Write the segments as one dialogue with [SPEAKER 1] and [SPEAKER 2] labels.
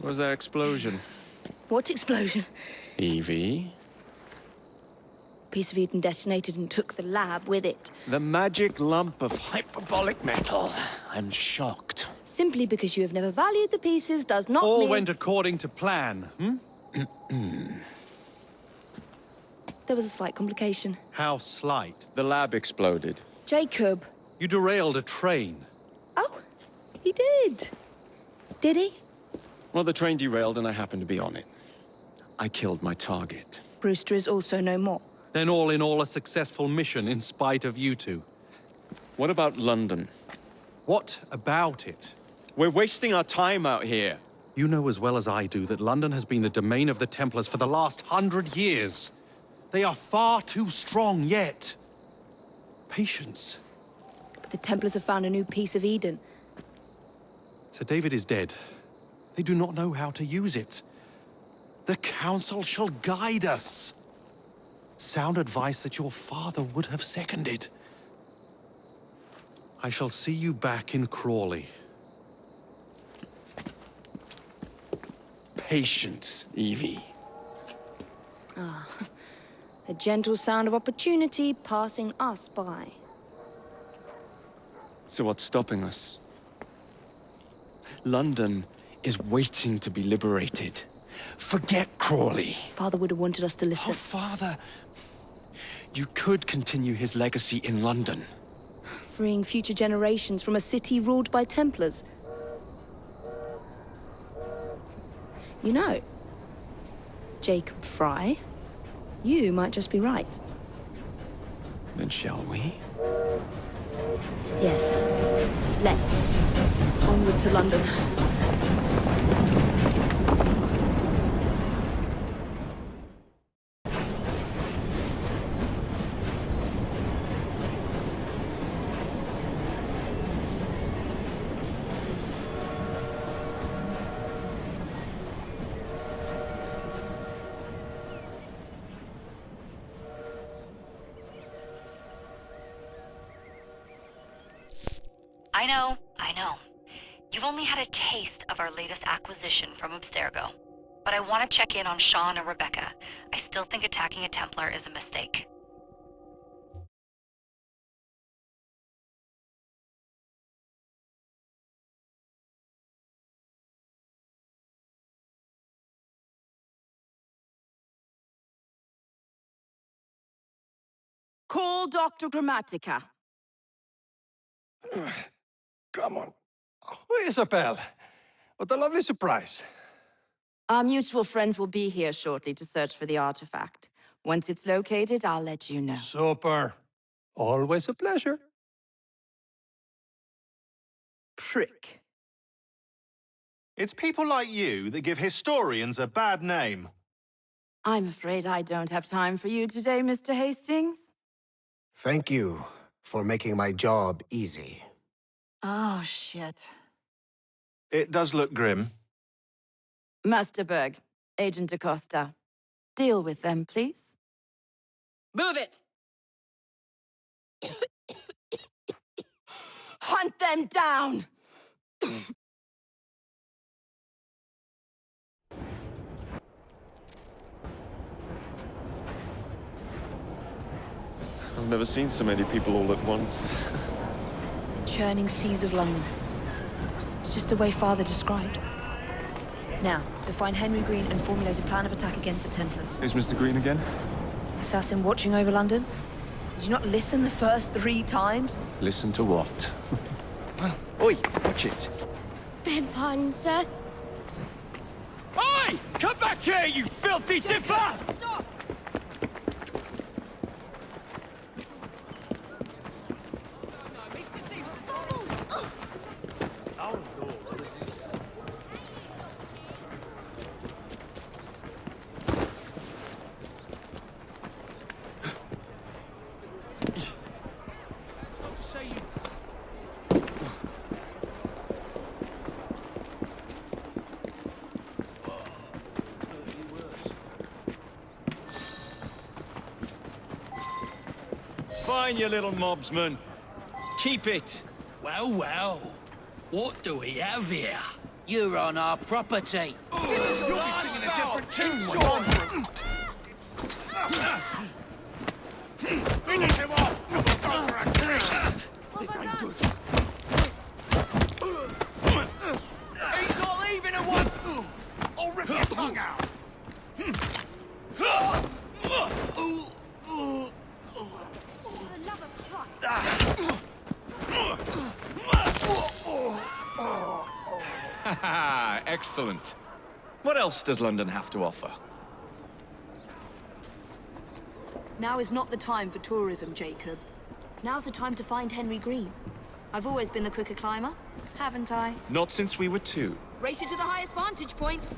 [SPEAKER 1] Was there explosion?
[SPEAKER 2] What explosion?
[SPEAKER 1] Evie?
[SPEAKER 2] Piece of Eden detonated and took the lab with it.
[SPEAKER 1] The magic lump of hyperbolic metal. I'm shocked.
[SPEAKER 2] Simply because you have never valued the pieces does not
[SPEAKER 3] All
[SPEAKER 2] mean...
[SPEAKER 3] went according to plan,
[SPEAKER 2] There was a slight complication.
[SPEAKER 3] How slight.
[SPEAKER 1] The lab exploded.
[SPEAKER 2] Jacob.
[SPEAKER 3] You derailed a train.
[SPEAKER 2] Oh, he did. Did he?
[SPEAKER 1] Well, the train derailed and I happened to be on it. I killed my target.
[SPEAKER 2] Brewster is also no more.
[SPEAKER 3] Then all in all a successful mission in spite of you two.
[SPEAKER 1] What about London?
[SPEAKER 3] What about it?
[SPEAKER 1] We're wasting our time out here.
[SPEAKER 3] You know as well as I do that London has been the domain of the Templars for the last 100 years. They are far too strong yet. Patience.
[SPEAKER 2] But the Templars have found a new piece of Eden.
[SPEAKER 3] Sir David is dead. They do not know how to use it. The Council shall guide us. Sound advice that your father would have seconded. I shall see you back in Crawley.
[SPEAKER 1] Patience, Evie.
[SPEAKER 2] The gentle sound of opportunity passing us by.
[SPEAKER 1] So what's stopping us? London is waiting to be liberated. Forget Crawley.
[SPEAKER 2] Father would have wanted us to
[SPEAKER 1] Oh,
[SPEAKER 2] listen.
[SPEAKER 1] Father. You could continue his legacy in London.
[SPEAKER 2] Freeing future generations from a city ruled by Templars. You know, Jacob Fry, you might just be right.
[SPEAKER 1] Then shall we?
[SPEAKER 2] Yes. Let's. Onward to London.
[SPEAKER 4] I know. You've only had a taste of our latest acquisition from Abstergo. But I want to check in on Sean and Rebecca. I still think attacking a Templar is a mistake.
[SPEAKER 5] Call Dr. Grammatica.
[SPEAKER 6] Come on. Oh, Isabel. What a lovely surprise.
[SPEAKER 5] Our mutual friends will be here shortly to search for the artifact. Once it's located, I'll let you know.
[SPEAKER 6] Super. Always a pleasure.
[SPEAKER 5] Prick.
[SPEAKER 7] It's people like you that give historians a bad name.
[SPEAKER 5] I'm afraid I don't have time for you today, Mr. Hastings.
[SPEAKER 8] Thank you for making my job easy.
[SPEAKER 5] Oh, shit.
[SPEAKER 7] It does look grim.
[SPEAKER 5] Master Berg, Agent Acosta. Deal with them, please. Move it! Hunt them down!
[SPEAKER 1] I've never seen so many people all at once.
[SPEAKER 2] The churning seas of London. It's just the way Father described. Now, to find Henry Green and formulate a plan of attack against the Templars.
[SPEAKER 1] Who's Mr. Green again?
[SPEAKER 2] Assassin watching over London? Did you not listen the first 3 times?
[SPEAKER 1] Listen to what? Oi, watch it.
[SPEAKER 9] Beg pardon, sir.
[SPEAKER 1] Oi! Come back here, you filthy dipper!
[SPEAKER 5] Stop!
[SPEAKER 1] Fine, you little mobsman. Keep it.
[SPEAKER 10] Well, well. What do we have here? You're on our property.
[SPEAKER 6] You'll be singing a different tune when I'm through. Finish him off! And we'll go for a drink! This ain't good. He's all even at one! I'll rip your tongue out!
[SPEAKER 1] Excellent. What else does London have to offer?
[SPEAKER 2] Now is not the time for tourism, Jacob. Now's the time to find Henry Green. I've always been the quicker climber, haven't I?
[SPEAKER 1] Not since we were two.
[SPEAKER 2] Race you to the highest vantage point.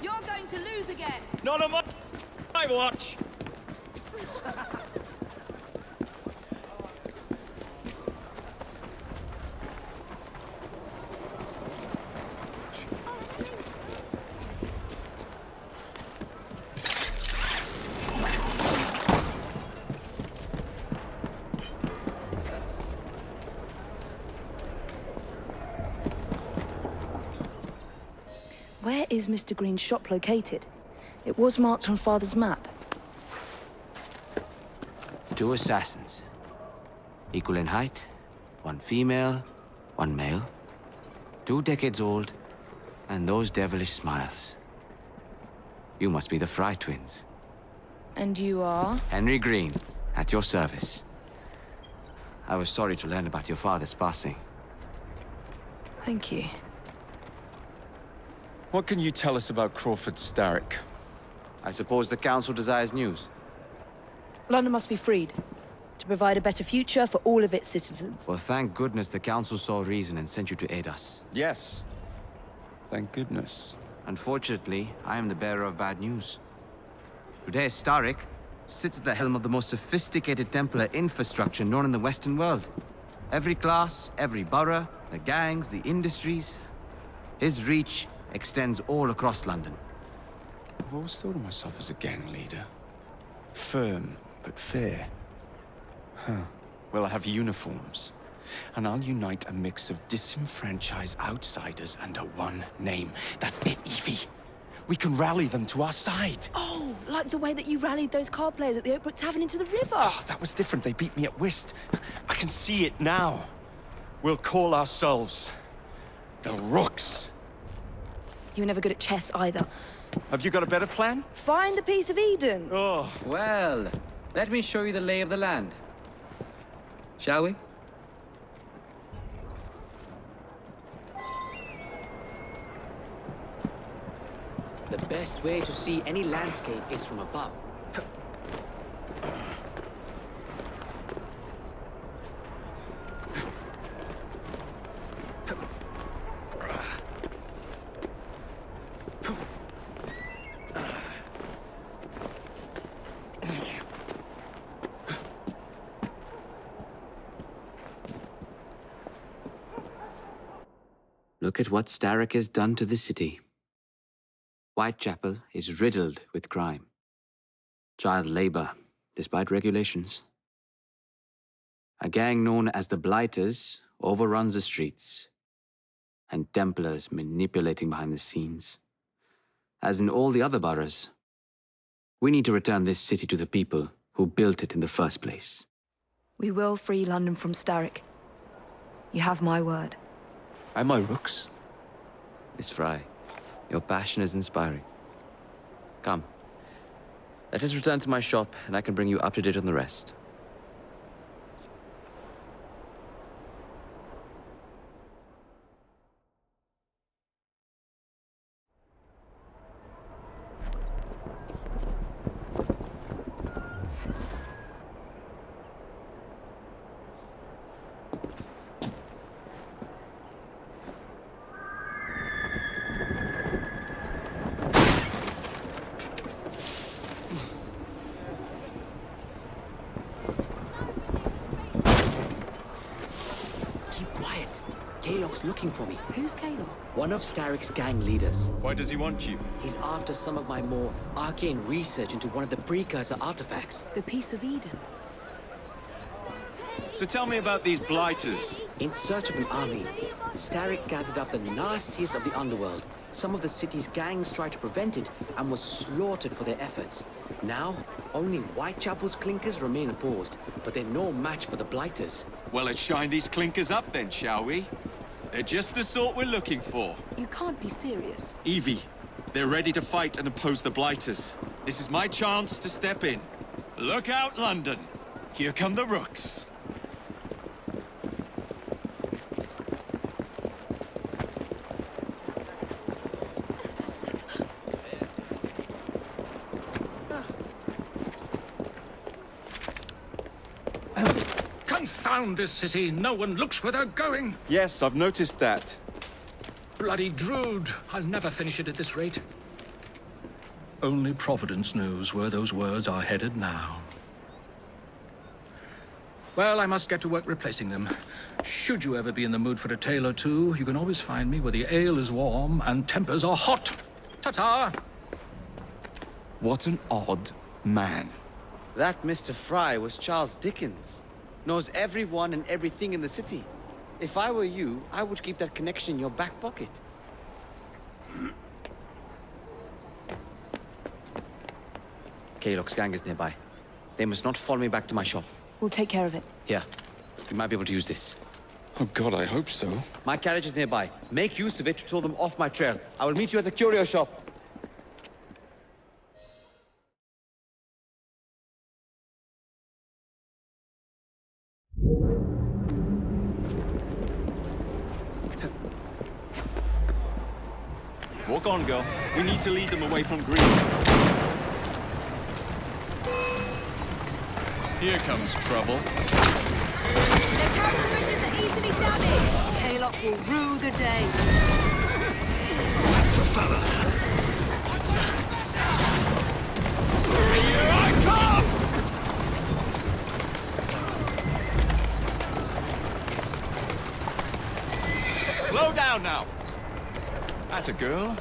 [SPEAKER 2] You're going to lose again.
[SPEAKER 1] Not on my watch!
[SPEAKER 2] Where is Mr. Green's shop located? It was marked on Father's map.
[SPEAKER 10] 2 assassins. Equal in height, 1 female, 1 male. 2 decades old, and those devilish smiles. You must be the Fry twins.
[SPEAKER 2] And you are?
[SPEAKER 10] Henry Green, at your service. I was sorry to learn about your father's passing.
[SPEAKER 2] Thank you.
[SPEAKER 1] What can you tell us about Crawford Starrick?
[SPEAKER 10] I suppose the Council desires news.
[SPEAKER 2] London must be freed, to provide a better future for all of its citizens.
[SPEAKER 10] Well, thank goodness the Council saw reason and sent you to aid us.
[SPEAKER 1] Yes. Thank goodness.
[SPEAKER 10] Unfortunately, I am the bearer of bad news. Today, Starrick sits at the helm of the most sophisticated Templar infrastructure known in the Western world. Every class, every borough, the gangs, the industries. His reach extends all across London.
[SPEAKER 1] I've always thought of myself as a gang leader. Firm, but fair. Huh. Well, I have uniforms. And I'll unite a mix of disenfranchised outsiders under one name. That's it, Evie. We can rally them to our side.
[SPEAKER 2] Oh, like the way that you rallied those card players at the Oakbrook Tavern into the river.
[SPEAKER 1] Oh, that was different. They beat me at whist. I can see it now. We'll call ourselves the Rooks.
[SPEAKER 2] You were never good at chess either.
[SPEAKER 1] Have you got a better plan?
[SPEAKER 2] Find the piece of Eden.
[SPEAKER 1] Oh.
[SPEAKER 10] Well, let me show you the lay of the land. Shall we? The best way to see any landscape is from above. Look at what Starrick has done to the city. Whitechapel is riddled with crime. Child labor, despite regulations. A gang known as the Blighters overruns the streets, and Templars manipulating behind the scenes. As in all the other boroughs, we need to return this city to the people who built it in the first place.
[SPEAKER 2] We will free London from Starrick. You have my word.
[SPEAKER 1] And my Rooks.
[SPEAKER 10] Miss Fry, your passion is inspiring. Come. Let us return to my shop, and I can bring you up to date on the rest. Looking for me.
[SPEAKER 2] Who's Caleb?
[SPEAKER 10] One of Starrick's gang leaders.
[SPEAKER 1] Why does he want you?
[SPEAKER 10] He's after some of my more arcane research into one of the precursor artifacts.
[SPEAKER 2] The piece of Eden.
[SPEAKER 1] So tell me about these blighters.
[SPEAKER 11] In search of an army, Starrick gathered up the nastiest of the underworld. Some of the city's gangs tried to prevent it and were slaughtered for their efforts. Now, only Whitechapel's clinkers remain opposed, but they're no match for the blighters.
[SPEAKER 1] Well, let's shine these clinkers up then, shall we? They're just the sort we're looking for.
[SPEAKER 2] You can't be serious.
[SPEAKER 1] Evie, they're ready to fight and oppose the blighters. This is my chance to step in. Look out, London. Here come the rooks.
[SPEAKER 6] Confound this city. No one looks where they're going.
[SPEAKER 1] Yes, I've noticed that.
[SPEAKER 6] Bloody Drood. I'll never finish it at this rate. Only Providence knows where those words are headed now. Well, I must get to work replacing them. Should you ever be in the mood for a tale or two, you can always find me where the ale is warm and tempers are hot. Ta-ta!
[SPEAKER 1] What an odd man.
[SPEAKER 10] That Mr. Fry was Charles Dickens. Knows everyone and everything in the city. If I were you, I would keep that connection in your back pocket. Kaylock's gang is nearby. They must not follow me back to my shop.
[SPEAKER 2] We'll take care of it.
[SPEAKER 10] Here, you might be able to use this.
[SPEAKER 1] Oh God, I hope so.
[SPEAKER 10] My carriage is nearby. Make use of it to throw them off my trail. I will meet you at the curio shop.
[SPEAKER 1] Walk on, girl. We need to lead them away from Green. Here comes trouble.
[SPEAKER 2] Their cavalry bridges are easily damaged. Kaylock will rue the day.
[SPEAKER 6] That's the fella.
[SPEAKER 1] Here I come! Slow down now. That's a girl.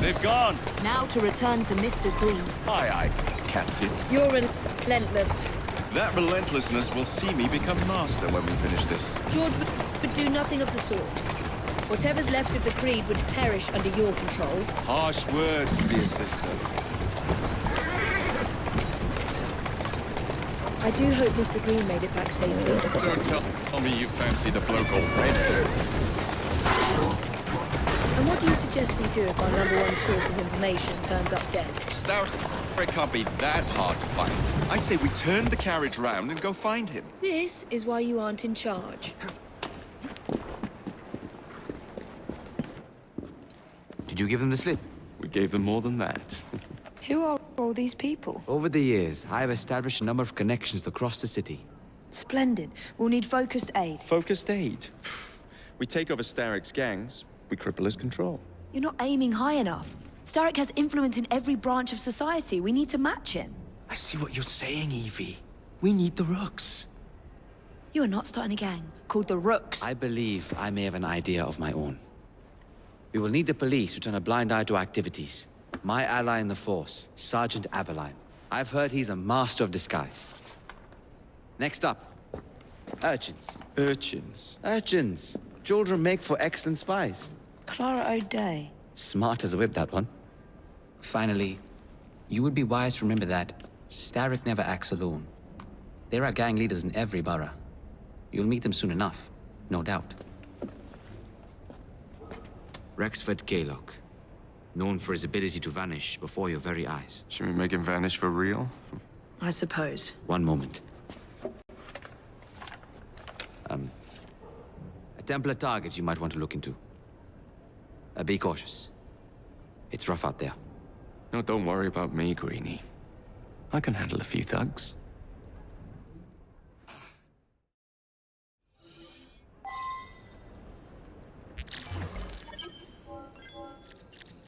[SPEAKER 1] They've gone.
[SPEAKER 2] Now to return to Mr. Green.
[SPEAKER 1] Aye, aye, Captain.
[SPEAKER 2] You're relentless.
[SPEAKER 1] That relentlessness will see me become master when we finish this.
[SPEAKER 2] George would do nothing of the sort. Whatever's left of the Creed would perish under your control.
[SPEAKER 1] Harsh words, dear sister.
[SPEAKER 2] I do hope Mr. Green made it back safely.
[SPEAKER 1] Don't tell me you fancy the bloke already.
[SPEAKER 2] And what do you suggest we do if our #1 source of information turns up dead?
[SPEAKER 1] Stout can't be that hard to find. I say we turn the carriage round and go find him.
[SPEAKER 2] This is why you aren't in charge.
[SPEAKER 10] Did you give them the slip?
[SPEAKER 1] We gave them more than that.
[SPEAKER 2] Who are all these people?
[SPEAKER 10] Over the years, I have established a number of connections across the city.
[SPEAKER 2] Splendid. We'll need focused aid.
[SPEAKER 1] Focused aid. We take over Starrick's gangs, we cripple his control.
[SPEAKER 2] You're not aiming high enough. Starrick has influence in every branch of society. We need to match him.
[SPEAKER 1] I see what you're saying, Evie. We need the rooks.
[SPEAKER 2] You are not starting a gang called the Rooks.
[SPEAKER 10] I believe I may have an idea of my own. We will need the police to turn a blind eye to activities. My ally in the force, Sergeant Aberline. I've heard he's a master of disguise. Next up, urchins.
[SPEAKER 1] Urchins?
[SPEAKER 10] Urchins. Children make for excellent spies.
[SPEAKER 2] Clara O'Day.
[SPEAKER 10] Smart as a whip, that one. Finally, you would be wise to remember that Starrick never acts alone. There are gang leaders in every borough. You'll meet them soon enough, no doubt. Rexford Kaylock, known for his ability to vanish before your very eyes.
[SPEAKER 1] Should we make him vanish for real?
[SPEAKER 2] I suppose.
[SPEAKER 10] One moment. A Templar target you might want to look into. Be cautious. It's rough out there.
[SPEAKER 1] No, don't worry about me, Greenie. I can handle a few thugs.